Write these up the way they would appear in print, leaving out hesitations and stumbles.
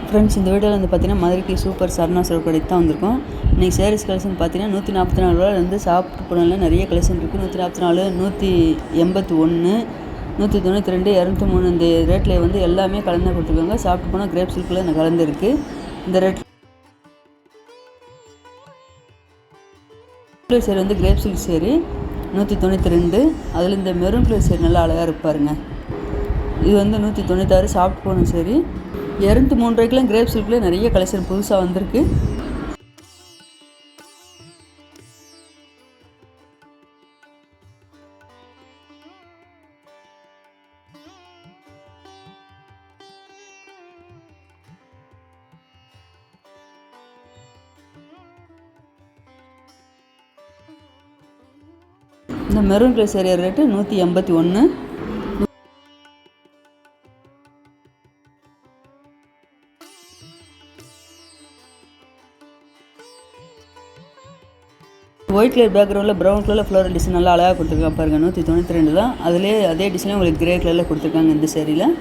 Friends, இந்த வீடியோவில் வந்து பார்த்தீங்கன்னா மதுரைக்கு சூப்பர் சரணா ஸ்டோர் கடைக்கு தான் வந்திருக்கோம். இன்றைக்கி சாரீஸ் கலெக்ஷன் பார்த்தீங்கன்னா 144 ரூபாயிலேருந்து சாப்பிட்டு போனால நிறைய கலெக்ஷன் இருக்குது. 144, 181, 192, 203 இந்த ரேட்டில் வந்து எல்லாமே கலந்து கொடுத்துருக்காங்க. சாப்பிட்டு போனால் கிரேப் சில்கில் கலந்துருக்கு. இந்த ரேட் சேரி வந்து கிரேப் சில்க் சேரி 192. அதில் இந்த மெரூன் கலர் சேரி நல்லா அழகாக இருப்பாருங்க. இது வந்து 196 சாப்பிட்டு போகணும். சரி, 203 ரூபாய்க்குலாம் கிரேப் சில்கில் நிறைய கலெக்ஷன் புதுசாக வந்திருக்கு. இந்த மெரூன் கலர் சேரி ரேட்டு 181. ஒயிட் கலர் பேக்ரவுண்டில் ப்ரௌன் கலரில் ஃப்ளோரல் டிசைன் நல்லா அழகாக கொடுத்துருக்காங்க பாருங்கள். 192 தான். அதிலே அதே டிசைனே உங்களுக்கு கிரே கலரில் கொடுத்துருக்காங்க இந்த சேரீயில்.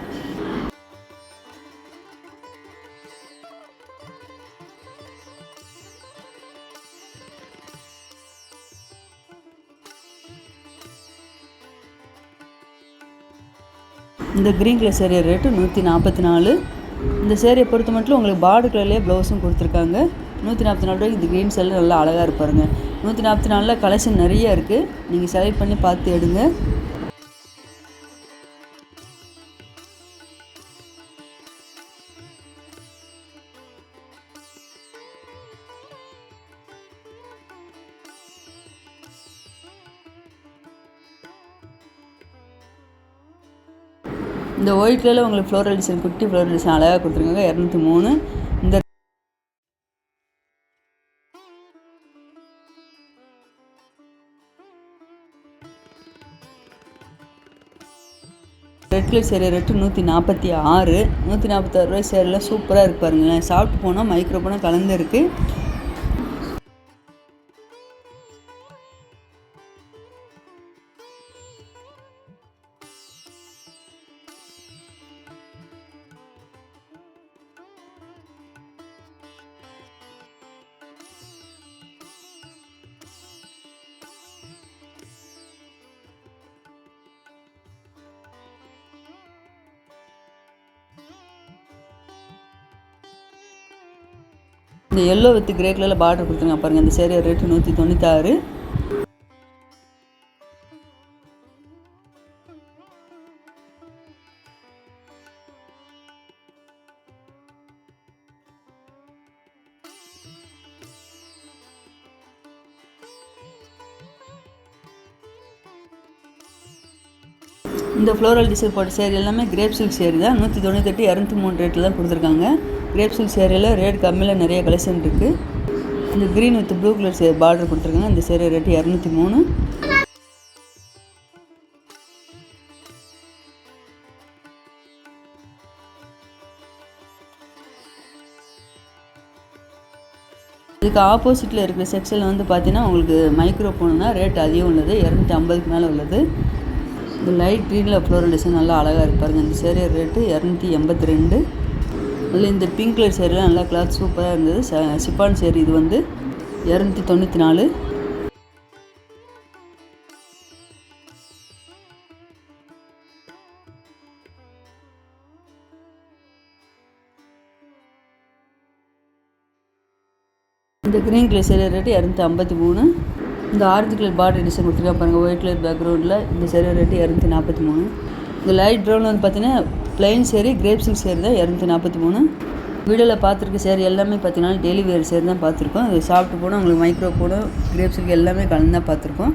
இந்த க்ரீன் கலர் சேரீ ரேட்டு 144. இந்த சேரீயை பொறுத்த மட்டும் உங்களுக்கு பார்டர் கலர்லேயே ப்ளவுஸும் கொடுத்துருக்காங்க. 144 ரூபாய்க்கு இந்த க்ரீன் சேரீ நல்லா அழகாக இருப்பாருங்க. 144 கலெக்ஷன் நிறைய இருக்குது. நீங்கள் செலக்ட் பண்ணி பார்த்து எடுங்க. இந்த ஒயிட் கலரில் உங்களுக்கு ஃப்ளோரல் டிசைன், குட்டி ஃப்ளோரல் டிசைன் அழகாக கொடுத்துருக்காங்க. 203. இந்த ரெட் கலர் சேரீ ரேட்டு 146. 146 ரூபாய் சேரீலாம் சூப்பராக இருப்பாருங்க. சாப்பிட்டு போனால் மைக்ரோ போனால் கலந்து இருக்குது. இந்த எல்லோ வித் கிரே கலரில் பார்டர் கொடுத்துருங்க பாருங்கள். இந்த சேரீ ரேட்டு 196. இந்த ஃப்ளோரல் டிசைன் போட்ட சேரீ எல்லாமே கிரேப் சில்க் சேரீ தான். 198, 203 ரேட்டில் தான் கொடுத்துருக்காங்க. கிரேப் சில்க் சேரீயில் ரேட் கம்மியில் நிறைய கலெக்ஷன் இருக்குது. இந்த green with blue colour border கொடுத்துருக்காங்க. இந்த சேரீ ரேட்டு 203. இதுக்கு ஆப்போசிட்டில் இருக்கிற செக்ஷனில் வந்து பார்த்தீங்கன்னா உங்களுக்கு மைக்ரோ போனோம்னா ரேட் அதிகம் உள்ளது. 250க்கு மேலே உள்ளது. இந்த லைட் க்ரீனில் ஃப்ளோரல் டிசைன் நல்லா அழகாக இருப்பாருங்க. இந்த சேரீ ரேட்டு 282. அதில் இந்த பிங்க் கலர் சேரீலாம் நல்லா கிளாத் சூப்பராக இருந்தது. சிப்பான் சேரீ இது வந்து 294. இந்த க்ரீன் கலர் சேரீ ரேட்டு 253. இந்த ஆரஞ்சு கலர் பார்டர் டிசைன் கொடுத்துருக்கா பாருங்கள். ஒயிட் கலர் பேக்ரவுண்டில் இந்த சேரீ ரேட்டு 243. இந்த லைட் ப்ரௌனில் வந்து பார்த்தீங்கன்னா plain sari grape silk sari தான் 243. வீடியோவில் பார்த்துருக்க சேரீ எல்லாமே பார்த்தீங்கன்னா டெய்லி வேர் சேரீ தான் பார்த்துருக்கோம். இது சாப்பிட்டு போனால் உங்களுக்கு மைக்ரோ போடும் கிரேப் சில்க் எல்லாமே கலந்து தான் பார்த்துருக்கோம்.